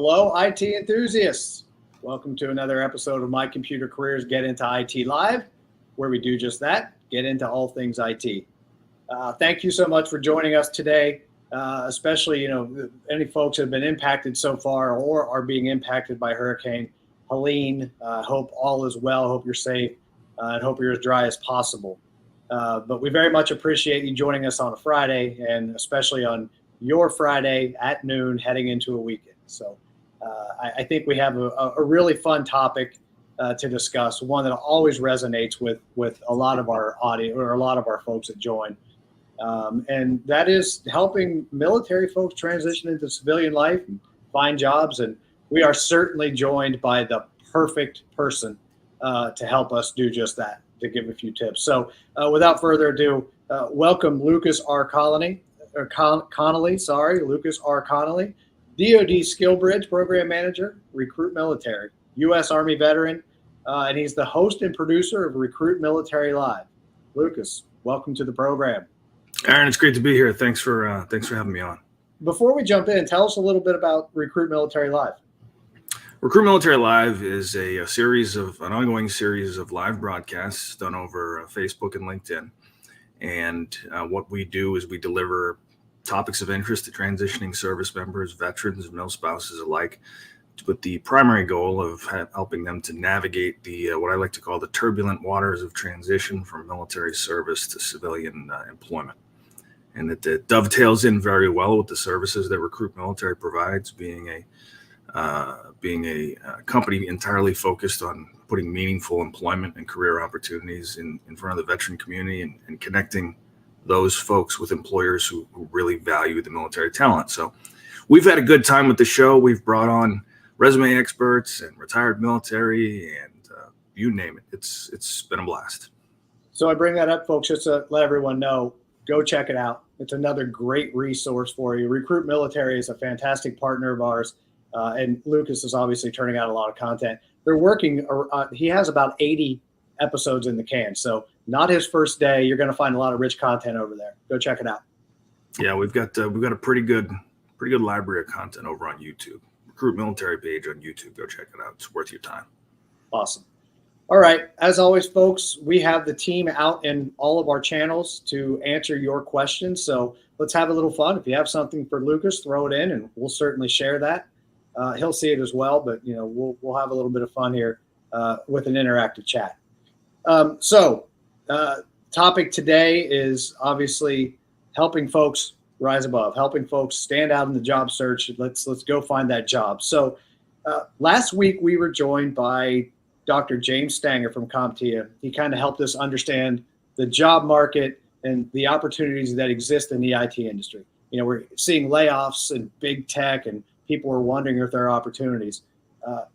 Hello, IT enthusiasts. Welcome to another episode of My Computer Careers Get Into IT Live, where we do just that, get into all things IT. Thank you so much for joining us today, especially, any folks that have been impacted so far or are being impacted by Hurricane Helene. Hope all is well, hope you're safe, and hope you're as dry as possible. But we very much appreciate you joining us on a Friday, and especially on your Friday at noon heading into a weekend. So I think we have a really fun topic to discuss, one that always resonates with a lot of our audience or a lot of our folks that join. And that is helping military folks transition into civilian life and find jobs. And we are certainly joined by the perfect person to help us do just that, to give a few tips. So without further ado, welcome Lucas R. Connolly, Lucas R. Connolly, DoD Skill Bridge Program Manager, RecruitMilitary, U.S. Army veteran, and he's the host and producer of RecruitMilitary Live. Lucas, welcome to the program. Aaron, it's great to be here. Thanks for having me on. Before we jump in, tell us a little bit about RecruitMilitary Live. RecruitMilitary Live is an ongoing series of live broadcasts done over Facebook and LinkedIn. And what we do is we deliver topics of interest to transitioning service members, veterans, and spouses alike, with the primary goal of helping them to navigate the what I like to call the turbulent waters of transition from military service to civilian employment. And it dovetails in very well with the services that RecruitMilitary provides, being a company entirely focused on putting meaningful employment and career opportunities in front of the veteran community and connecting those folks with employers who really value the military talent. So we've had a good time with the show. We've brought on resume experts and retired military and you name it. It's been a blast. So I bring that up, folks, just to let everyone know, go check it out. It's another great resource for you. RecruitMilitary is a fantastic partner of ours. And Lucas is obviously turning out a lot of content. They're working, he has about 80 episodes in the can. So not his first day. You're going to find a lot of rich content over there. Go check it out. Yeah, we've got a pretty good library of content over on YouTube. RecruitMilitary page on YouTube. Go check it out. It's worth your time. Awesome. All right. As always, folks, we have the team out in all of our channels to answer your questions. So let's have a little fun. If you have something for Lucas, throw it in and we'll certainly share that. He'll see it as well, but we'll have a little bit of fun here with an interactive chat. Topic today is obviously helping folks rise above, helping folks stand out in the job search. Let's go find that job. So last week we were joined by Dr. James Stanger from CompTIA. He kind of helped us understand the job market and the opportunities that exist in the IT industry. We're seeing layoffs in big tech and people are wondering if there are opportunities.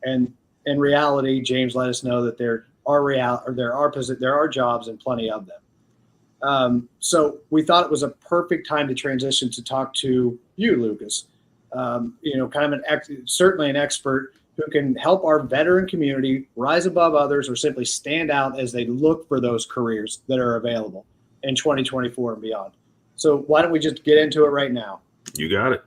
And in reality, James let us know that there are jobs and plenty of them. So we thought it was a perfect time to transition to talk to you, Lucas. Kind of certainly an expert who can help our veteran community rise above others or simply stand out as they look for those careers that are available in 2024 and beyond. So why don't we just get into it right now? You got it.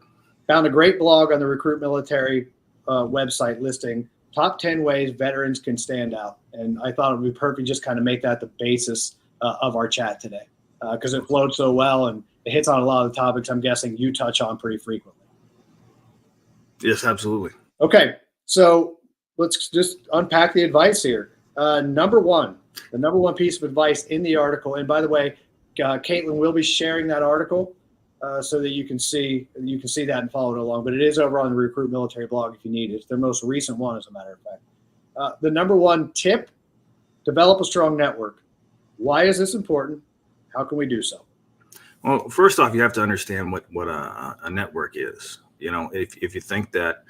Found a great blog on the RecruitMilitary website listing top 10 ways veterans can stand out. And I thought it would be perfect just kind of make that the basis of our chat today because it flowed so well and it hits on a lot of the topics I'm guessing you touch on pretty frequently. Yes, absolutely. Okay, so let's just unpack the advice here. The number one piece of advice in the article, and by the way, Caitlin will be sharing that article so that you can see that and follow it along. But it is over on the RecruitMilitary blog if you need it. It's their most recent one, as a matter of fact. The number one tip: develop a strong network. Why is this important? How can we do so? Well, first off, you have to understand what a network is. If you think that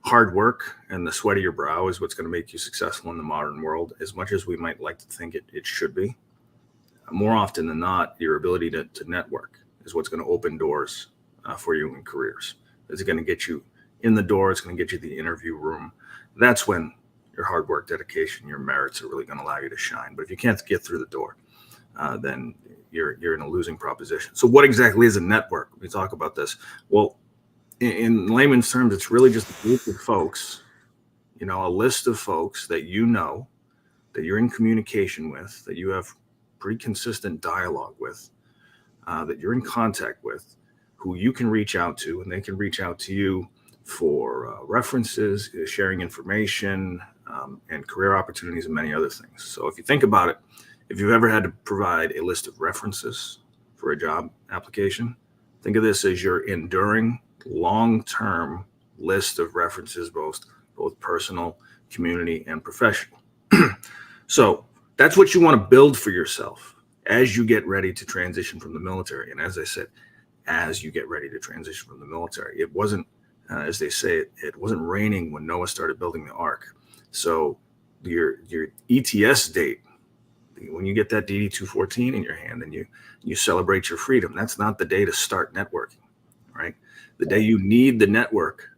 hard work and the sweat of your brow is what's going to make you successful in the modern world, as much as we might like to think it should be, more often than not, your ability to network is what's going to open doors for you in careers. It's going to get you in the door. It's going to get you the interview room. That's when your hard work, dedication, your merits are really going to allow you to shine. But if you can't get through the door, then you're in a losing proposition. So what exactly is a network? We talk about this. Well, in layman's terms, it's really just a group of folks, a list of folks that that you're in communication with, that you have pretty consistent dialogue with, that you're in contact with, who you can reach out to, and they can reach out to you for references, sharing information, and career opportunities, and many other things. So if you think about it, if you've ever had to provide a list of references for a job application, think of this as your enduring, long-term list of references, both personal, community, and professional. So that's what you want to build for yourself as you get ready to transition from the military. And as I said, as you get ready to transition from the military, it wasn't, as they say, it wasn't raining when Noah started building the ark. So your ETS date, when you get that DD-214 in your hand and you celebrate your freedom, that's not the day to start networking, right? The day you need the network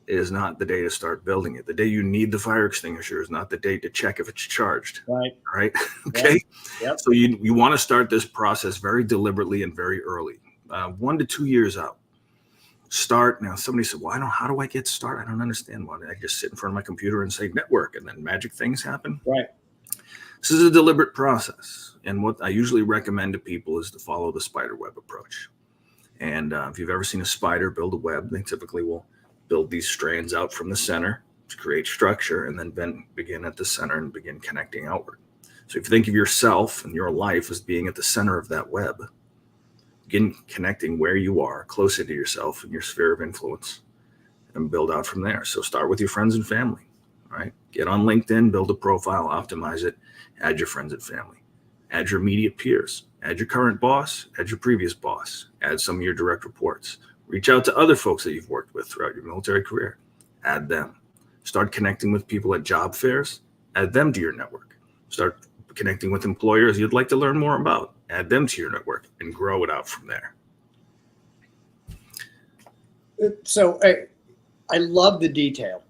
is not the day to start building it. The day you need the fire extinguisher is not the day to check if it's charged. Right. Okay. Yep. So you want to start this process very deliberately and very early, 1 to 2 years out. Start now. Somebody said, "Well, how do I get started? I don't understand. Why I just sit in front of my computer and say network, and then magic things happen?" Right. This is a deliberate process, and what I usually recommend to people is to follow the spider web approach. And if you've ever seen a spider build a web, they typically will build these strands out from the center to create structure, and then begin at the center and begin connecting outward. So if you think of yourself and your life as being at the center of that web, begin connecting where you are, closer to yourself and your sphere of influence, and build out from there. So start with your friends and family, right? Get on LinkedIn, build a profile, optimize it, add your friends and family, add your immediate peers, add your current boss, add your previous boss, add some of your direct reports. Reach out to other folks that you've worked with throughout your military career. Add them. Start connecting with people at job fairs. Add them to your network. Start connecting with employers you'd like to learn more about. Add them to your network and grow it out from there. So I love the detail,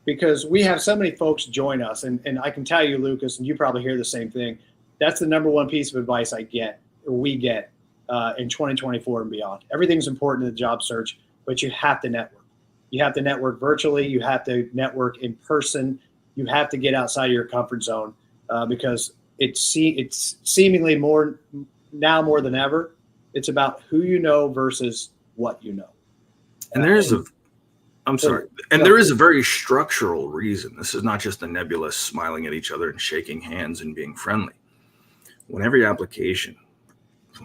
because we have so many folks join us, and I can tell you, Lucas, and you probably hear the same thing. That's the number one piece of advice we get in 2024 and beyond. Everything's important in the job search, but you have to network. You have to network virtually. You have to network in person. You have to get outside of your comfort zone, because it's seemingly more than ever. It's about who you know versus what you know. And there is there is a very structural reason. This is not just a nebulous smiling at each other and shaking hands and being friendly. When every application,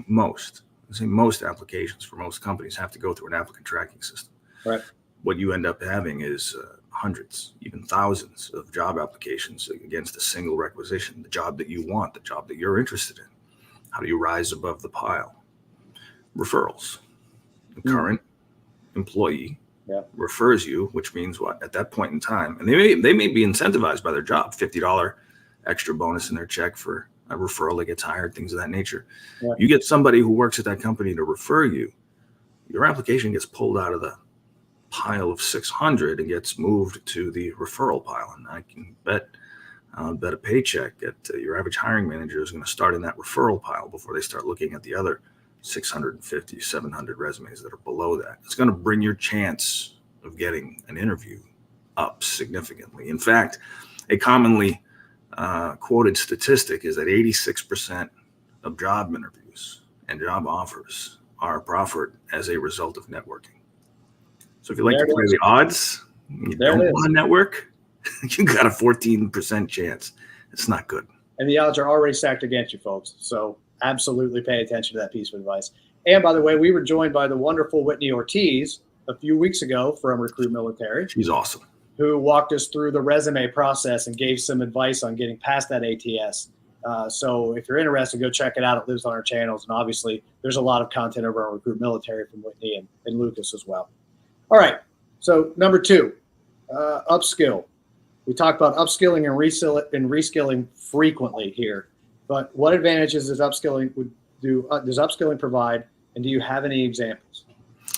most applications for most companies have to go through an applicant tracking system. Right. What you end up having is hundreds, even thousands of job applications against a single requisition, the job that you want, the job that you're interested in. How do you rise above the pile? Referrals. The current employee refers you, which means what? At that point in time, and they may be incentivized by their job, $50 extra bonus in their check for a referral that gets hired, things of that nature. Yeah. You get somebody who works at that company to refer you, your application gets pulled out of the pile of 600 and gets moved to the referral pile. And I can bet a paycheck at your average hiring manager is going to start in that referral pile before they start looking at the other 650, 700 resumes that are below that. It's going to bring your chance of getting an interview up significantly. In fact, a commonly quoted statistic is that 86% of job interviews and job offers are proffered as a result of networking. So if you like to play the odds, you don't want to network, you got a 14% chance. It's not good. And the odds are already stacked against you, folks. So absolutely pay attention to that piece of advice. And by the way, we were joined by the wonderful Whitney Ortiz a few weeks ago from RecruitMilitary. She's awesome. Who walked us through the resume process and gave some advice on getting past that ATS. So if you're interested, go check it out. It lives on our channels. And obviously, there's a lot of content over on RecruitMilitary from Whitney and Lucas as well. All right. So number 2, upskill. We talk about upskilling and reskilling frequently here. But what advantages does upskilling provide? And do you have any examples?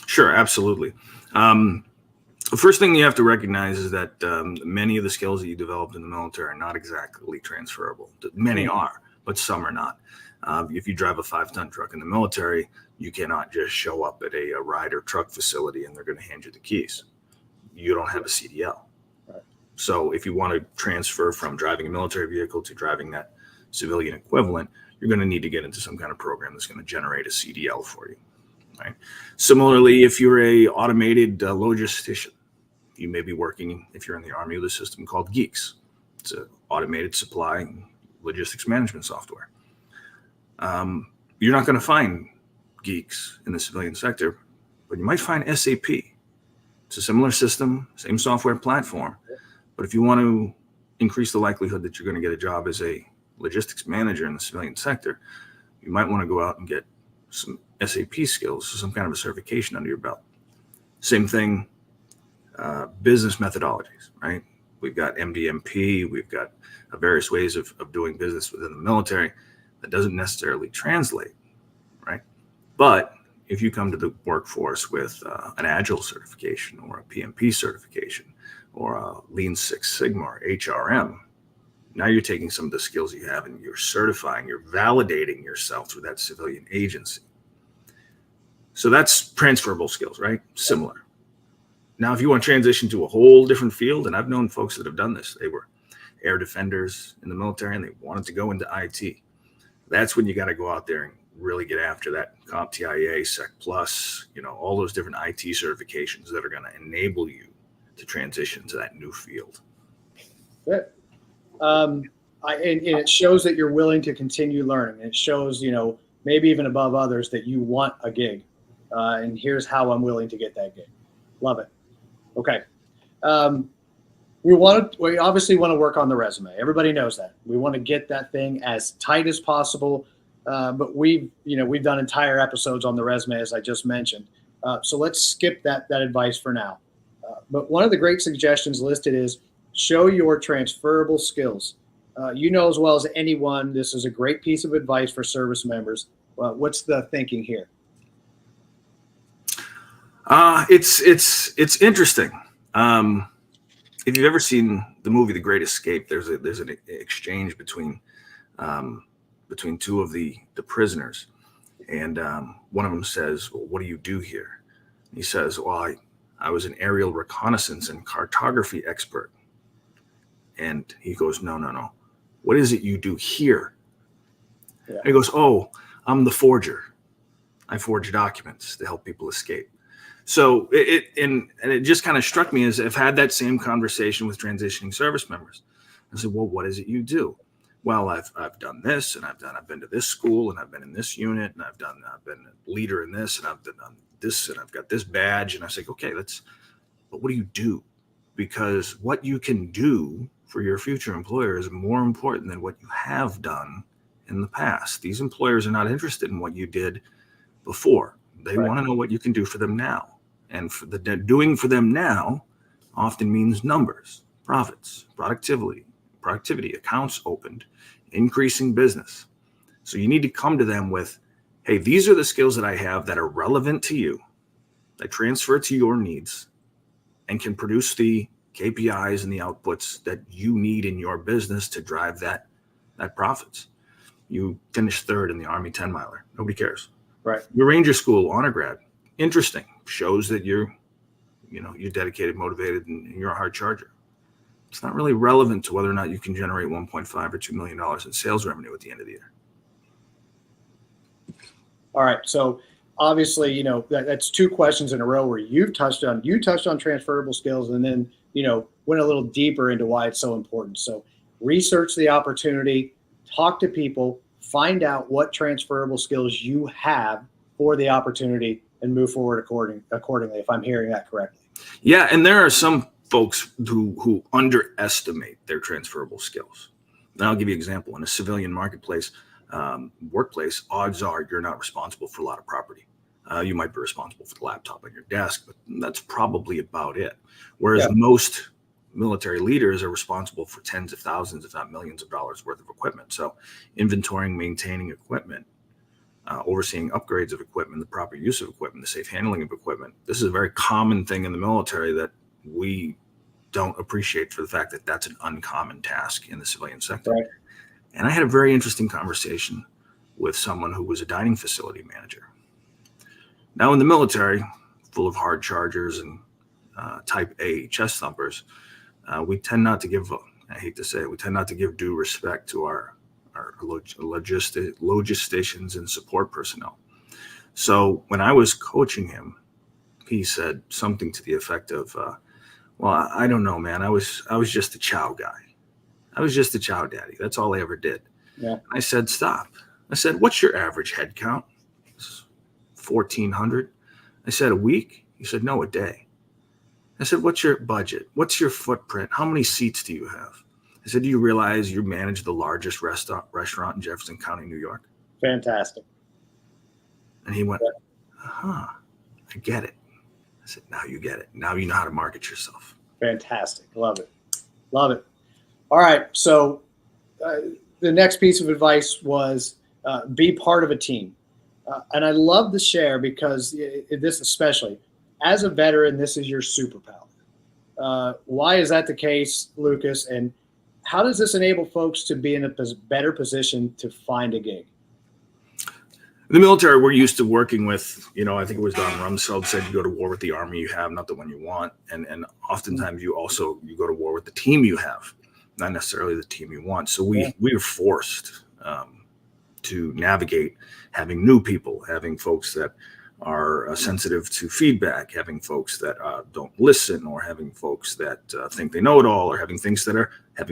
Sure, absolutely. The first thing you have to recognize is that many of the skills that you developed in the military are not exactly transferable. Many are, but some are not. If you drive a 5-ton truck in the military, you cannot just show up at a rider truck facility and they're going to hand you the keys. You don't have a CDL. Right. So if you want to transfer from driving a military vehicle to driving that civilian equivalent, you're going to need to get into some kind of program that's going to generate a CDL for you. Right. Similarly, if you're a automated logistician, you may be working, if you're in the Army, with a system called Geeks. It's an automated supply logistics management software. You're not going to find Geeks in the civilian sector, but you might find SAP. It's a similar system, same software platform. But if you want to increase the likelihood that you're going to get a job as a logistics manager in the civilian sector, you might want to go out and get some SAP skills, so some kind of a certification under your belt. Same thing, business methodologies, right? We've got MDMP, we've got various ways of doing business within the military that doesn't necessarily translate, right? But if you come to the workforce with an Agile certification or a PMP certification or a Lean Six Sigma or HRM, now you're taking some of the skills you have and you're certifying, you're validating yourself through that civilian agency. So that's transferable skills, right? Similar. Now, if you want to transition to a whole different field, and I've known folks that have done this, they were air defenders in the military and they wanted to go into IT. That's when you got to go out there and really get after that CompTIA, Sec Plus, all those different IT certifications that are going to enable you to transition to that new field. Good. And it shows that you're willing to continue learning. It shows, maybe even above others, that you want a gig. And here's how I'm willing to get that gig. Love it. Okay. We obviously want to work on the resume. Everybody knows that. We want to get that thing as tight as possible. But we've done entire episodes on the resume, as I just mentioned. So let's skip that advice for now. But one of the great suggestions listed is show your transferable skills. As well as anyone, this is a great piece of advice for service members. What's the thinking here? It's interesting. If you've ever seen the movie The Great Escape, there's an exchange between two of the prisoners, and one of them says, "Well, what do you do here?" And he says, "Well, I was an aerial reconnaissance and cartography expert." And he goes, No. What is it you do here? Yeah. And he goes, "Oh, I'm the forger. I forge documents to help people escape." So it just kind of struck me as I've had that same conversation with transitioning service members. I said, "Well, what is it you do?" "Well, I've done this, and I've been to this school, and I've been in this unit, and I've been a leader in this, and I've done this, and I've got this badge." And I say, "Okay, but what do you do? Because what you can do for your future employer is more important than what you have done in the past." These employers are not interested in what you did before. They want to know what you can do for them now. And for the doing for them now often means numbers, profits, productivity, accounts opened, increasing business. So you need to come to them with, "Hey, these are the skills that I have that are relevant to you, that transfer to your needs, and can produce the KPIs and the outputs that you need in your business to drive that profits." You finished third in the Army 10 miler. Nobody cares. Right. Your Ranger School honor grad. Interesting. Shows that you're dedicated, motivated, and you're a hard charger. It's not really relevant to whether or not you can generate $1.5 or $2 million in sales revenue at the end of the year. All right. So obviously, that's two questions in a row where you touched on transferable skills, and then, went a little deeper into why it's so important. So research the opportunity, talk to people, find out what transferable skills you have for the opportunity, and move forward accordingly, if I'm hearing that correctly. Yeah, and there are some folks who underestimate their transferable skills. And I'll give you an example. In a civilian marketplace, workplace, odds are you're not responsible for a lot of property. You might be responsible for the laptop on your desk, but that's probably about it. Whereas most military leaders are responsible for tens of thousands, if not millions of dollars worth of equipment. So inventorying, maintaining equipment, overseeing upgrades of equipment, the proper use of equipment, the safe handling of equipment. This is a very common thing in the military that we don't appreciate for the fact that that's an uncommon task in the civilian sector. Right. And I had a very interesting conversation with someone who was a dining facility manager. Now in the military, full of hard chargers and type A chest thumpers, we tend not to give, I hate to say it, we tend not to give due respect to our logisticians and support personnel. So when I was coaching him, he said something to the effect of, well, I don't know, man. I was just a chow guy. I was just a chow daddy. That's all I ever did. Yeah. I said, stop. I said, what's your average head count? 1,400. I said, a week? He said, no, a day. I said, what's your budget? What's your footprint? How many seats do you have? I said, do you realize you manage the largest restaurant in Jefferson County, New York? Fantastic. And he went, I get it. I said, now you get it. Now you know how to market yourself. Fantastic. Love it. Love it. All right. So the next piece of advice was be part of a team. And I love to share because this especially, as a veteran, this is your superpower. Why is that the case, Lucas? And how does this enable folks to be in a better position to find a gig? In the military, we're used to working with, I think it was Don Rumsfeld said, you go to war with the army you have, not the one you want. And oftentimes you go to war with the team you have, not necessarily the team you want. So we are forced to navigate having new people, having folks that are sensitive to feedback, having folks that don't listen, or having folks that think they know it all, or having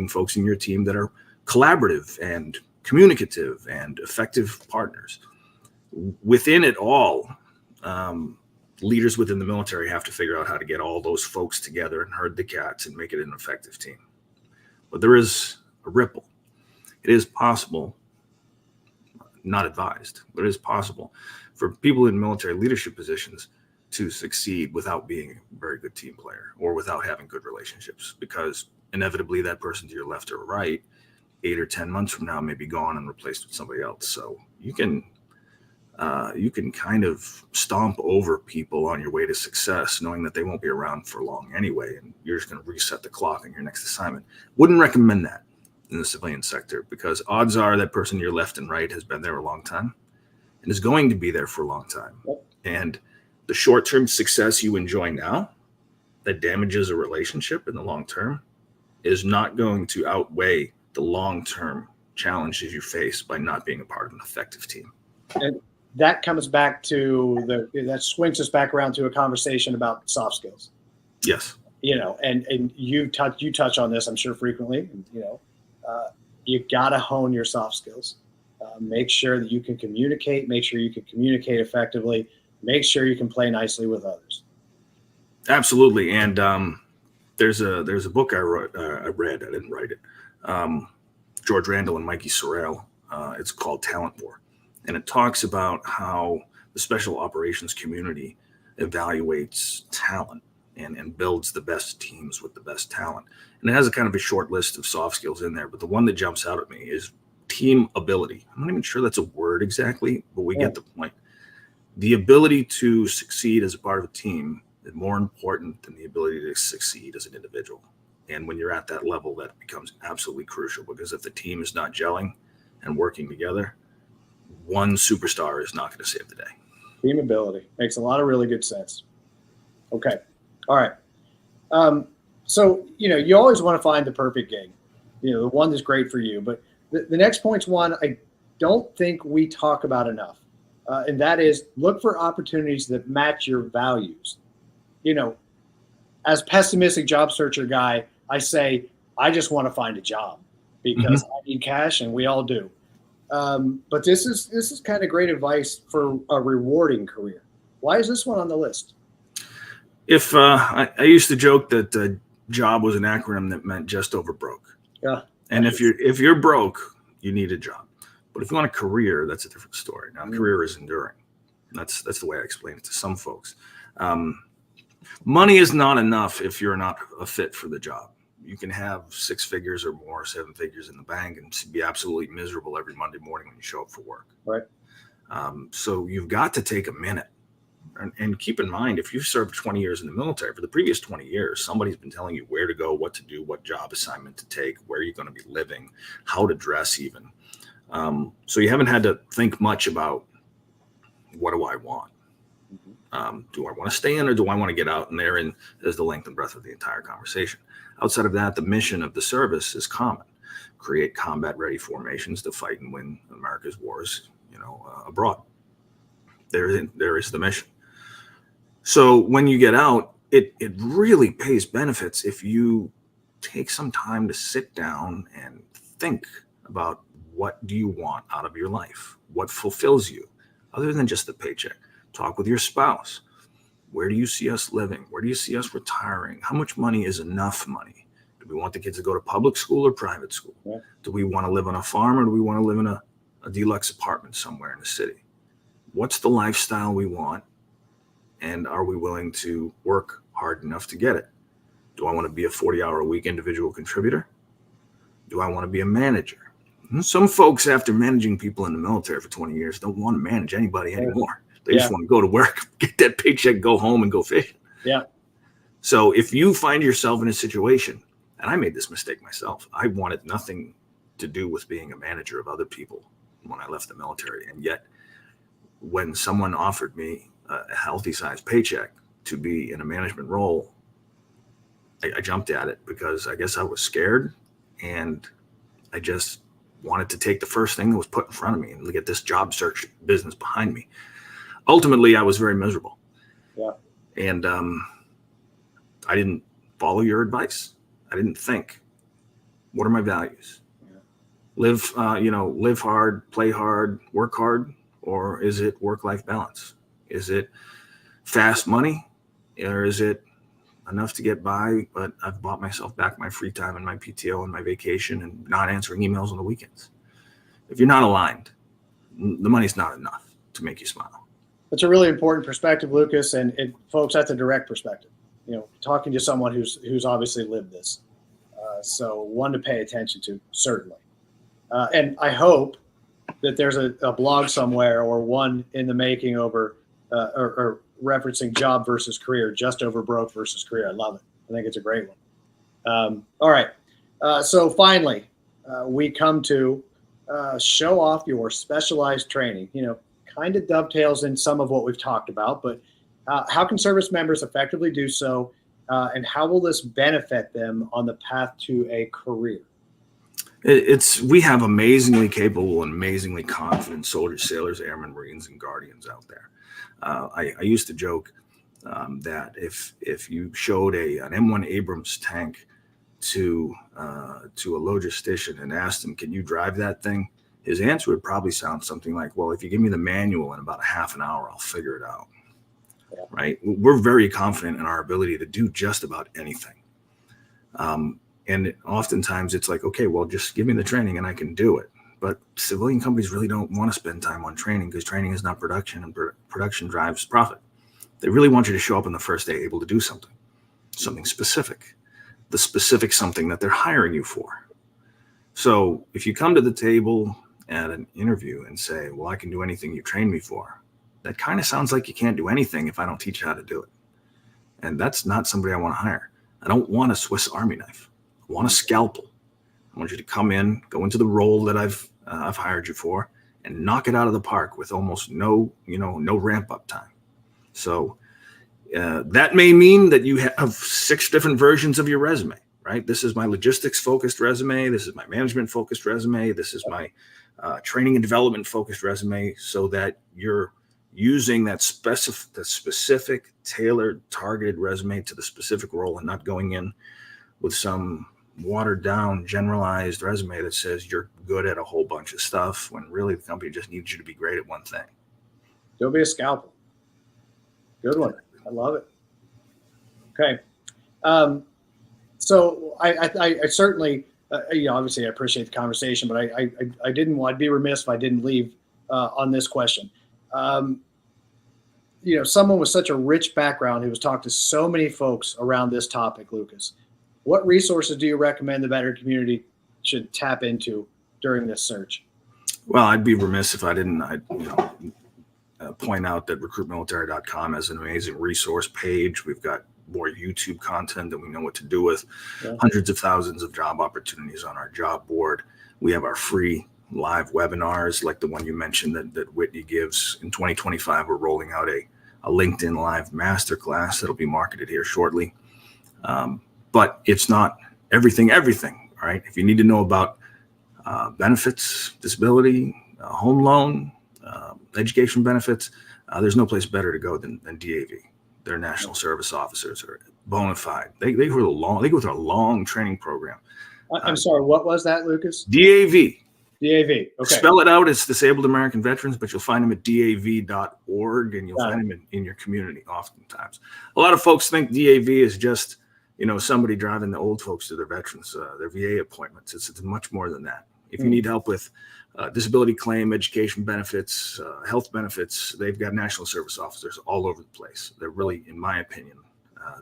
folks in your team that are collaborative and communicative and effective partners. Within it all, leaders within the military have to figure out how to get all those folks together and herd the cats and make it an effective team. But there is a ripple. It is possible, not advised, but it is possible for people in military leadership positions to succeed without being a very good team player or without having good relationships, because inevitably that person to your left or right, 8 or 10 months from now, may be gone and replaced with somebody else. So you can kind of stomp over people on your way to success, knowing that they won't be around for long anyway, and you're just going to reset the clock on your next assignment. Wouldn't recommend that in the civilian sector, because odds are that person to your left and right has been there a long time and is going to be there for a long time. And the short-term success you enjoy now that damages a relationship in the long term is not going to outweigh the long-term challenges you face by not being a part of an effective team. And that comes back to that swings us back around to a conversation about soft skills. Yes. And you touch on this, I'm sure, frequently. You got to hone your soft skills. Make sure that you can communicate. Make sure you can communicate effectively. Make sure you can play nicely with others. Absolutely. And there's a book I read. I didn't write it. George Randall and Mikey Sorrell. It's called Talent War. And it talks about how the special operations community evaluates talent and builds the best teams with the best talent. And it has a kind of a short list of soft skills in there, but the one that jumps out at me is team ability. I'm not even sure that's a word exactly, but we get the point. The ability to succeed as a part of a team is more important than the ability to succeed as an individual. And when you're at that level, that becomes absolutely crucial, because if the team is not gelling and working together, one superstar is not going to save the day. Team ability makes a lot of really good sense. Okay. All right. So, you always want to find the perfect gig, the one that's great for you. But the next point's one I don't think we talk about enough. And that is, look for opportunities that match your values. As pessimistic job searcher guy, I say, I just want to find a job because I need cash, and we all do. But this is kind of great advice for a rewarding career. Why is this one on the list? If I used to joke that job was an acronym that meant just over broke. Yeah. And if you're broke, you need a job. But if you want a career, that's a different story. Now, a career is enduring. That's the way I explain it to some folks. Money is not enough if you're not a fit for the job. You can have 6 figures or more, 7 figures in the bank, and be absolutely miserable every Monday morning when you show up for work. Right. So you've got to take a minute And keep in mind, if you've served 20 years in the military, for the previous 20 years, somebody's been telling you where to go, what to do, what job assignment to take, where you're going to be living, how to dress even. So you haven't had to think much about, what do I want? Do I want to stay in, or do I want to get out? And therein is the length and breadth of the entire conversation. Outside of that, the mission of the service is common: create combat-ready formations to fight and win America's wars, abroad. There is the mission. So when you get out, it really pays benefits if you take some time to sit down and think about, what do you want out of your life? What fulfills you, other than just the paycheck? Talk with your spouse. Where do you see us living? Where do you see us retiring? How much money is enough money? Do we want the kids to go to public school or private school? Yeah. Do we want to live on a farm, or do we want to live in a deluxe apartment somewhere in the city? What's the lifestyle we want? And are we willing to work hard enough to get it? Do I want to be a 40-hour-a-week individual contributor? Do I want to be a manager? Some folks, after managing people in the military for 20 years, don't want to manage anybody anymore. They just want to go to work, get that paycheck, go home, and go fishing. Yeah. So if you find yourself in a situation, and I made this mistake myself, I wanted nothing to do with being a manager of other people when I left the military. And yet, when someone offered me a healthy sized paycheck to be in a management role, I jumped at it, because I guess I was scared, and I just wanted to take the first thing that was put in front of me and get this job search business behind me. Ultimately, I was very miserable. Yeah. And I didn't follow your advice. I didn't think, what are my values? Yeah. Live hard, play hard, work hard, or is it work-life balance? Is it fast money, or is it enough to get by, but I've bought myself back my free time and my PTO and my vacation and not answering emails on the weekends? If you're not aligned, the money's not enough to make you smile. That's a really important perspective, Lucas. And folks, that's a direct perspective. Talking to someone who's obviously lived this. So one to pay attention to, certainly. And I hope that there's a blog somewhere, or one in the making, over or referencing job versus career, just over broke versus career. I love it. I think it's a great one. All right. So finally, we come to show off your specialized training. Kind of dovetails in some of what we've talked about, but how can service members effectively do so, and how will this benefit them on the path to a career? We have amazingly capable and amazingly confident soldiers, sailors, airmen, Marines, and Guardians out there. I used to joke that if you showed an M1 Abrams tank to a logistician and asked him, can you drive that thing? His answer would probably sound something like, well, if you give me the manual in about a half an hour, I'll figure it out. Yeah. Right? We're very confident in our ability to do just about anything. And oftentimes it's like, okay, well, just give me the training and I can do it. But civilian companies really don't want to spend time on training, because training is not production, and production drives profit. They really want you to show up on the first day able to do something specific, the specific something that they're hiring you for. So if you come to the table at an interview and say, well, I can do anything you trained me for, that kind of sounds like you can't do anything if I don't teach you how to do it. And that's not somebody I want to hire. I don't want a Swiss Army knife. I want a scalpel. I want you to come in, go into the role that I've hired you for, and knock it out of the park with almost no ramp up time. So that may mean that you have 6 different versions of your resume, right? This is my logistics focused resume. This is my management focused resume. This is my training and development focused resume, so that you're using that specific tailored, targeted resume to the specific role, and not going in with some watered down, generalized resume that says you're good at a whole bunch of stuff, when really the company just needs you to be great at one thing. Don't be a scalpel. Good one. I love it. Okay. So I certainly, obviously I appreciate the conversation, but I'd be remiss if I didn't leave on this question. Someone with such a rich background who has talked to so many folks around this topic, Lucas, what resources do you recommend the veteran community should tap into during this search? Well, I'd be remiss if I didn't. point out that RecruitMilitary.com has an amazing resource page. We've got more YouTube content that we know what to do with. Yeah. Hundreds of thousands of job opportunities on our job board. We have our free live webinars like the one you mentioned that Whitney gives. In 2025, we're rolling out a LinkedIn Live masterclass that'll be marketed here shortly. But it's not everything, right? If you need to know about benefits, disability, home loan, education benefits, there's no place better to go than DAV. Their national service officers are bona fide. They go through a long training program. I'm sorry, what was that, Lucas? DAV. DAV. Okay. Spell it out. It's Disabled American Veterans, but you'll find them at dav.org, and you'll find them in your community oftentimes. A lot of folks think DAV is just, somebody driving the old folks to their veterans, their VA appointments. It's much more than that. If you need help with disability claim, education benefits, health benefits, they've got national service officers all over the place. They're really, in my opinion,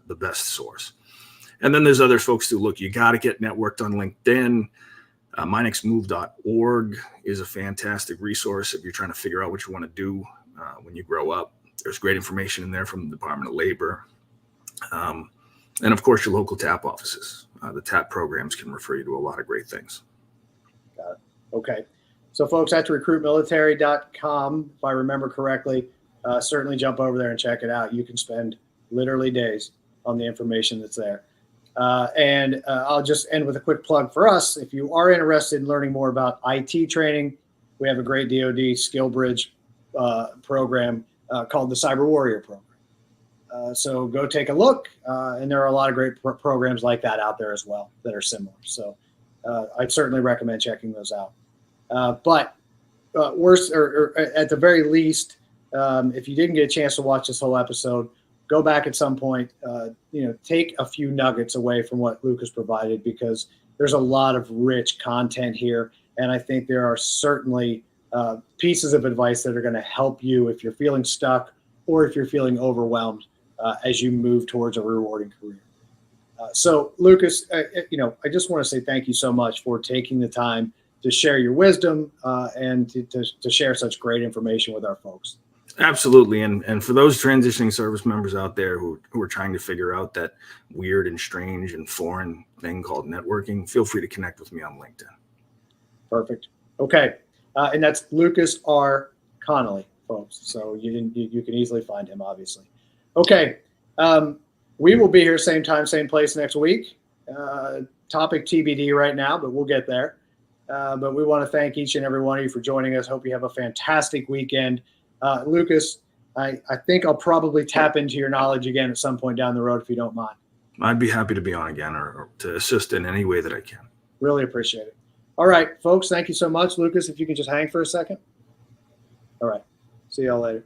the best source. And then there's other folks too. Look, you got to get networked on LinkedIn. mynextmove.org is a fantastic resource if you're trying to figure out what you want to do when you grow up. There's great information in there from the Department of Labor. And of course, your local TAP offices. The TAP programs can refer you to a lot of great things. Got it. Okay. So folks, that's recruitmilitary.com, if I remember correctly. Certainly jump over there and check it out. You can spend literally days on the information that's there. And I'll just end with a quick plug for us. If you are interested in learning more about IT training, we have a great DoD skill bridge program called the Cyber Warrior Program. So go take a look. And there are a lot of great programs like that out there as well that are similar. So I'd certainly recommend checking those out. But worse, or at the very least, if you didn't get a chance to watch this whole episode, go back at some point, take a few nuggets away from what Lucas provided, because there's a lot of rich content here. And I think there are certainly pieces of advice that are going to help you if you're feeling stuck or if you're feeling overwhelmed as you move towards a rewarding career. So Lucas, I just want to say thank you so much for taking the time to share your wisdom and to share such great information with our folks. Absolutely. And for those transitioning service members out there who are trying to figure out that weird and strange and foreign thing called networking, feel free to connect with me on LinkedIn. Perfect. Okay. And that's Lucas R. Connolly, folks. So you can easily find him, obviously. Okay. We will be here same time, same place next week. Topic TBD right now, but we'll get there. But we want to thank each and every one of you for joining us. Hope you have a fantastic weekend. Lucas, I think I'll probably tap into your knowledge again at some point down the road if you don't mind. I'd be happy to be on again or to assist in any way that I can. Really appreciate it. All right, folks, thank you so much. Lucas, if you can just hang for a second. All right. See y'all later.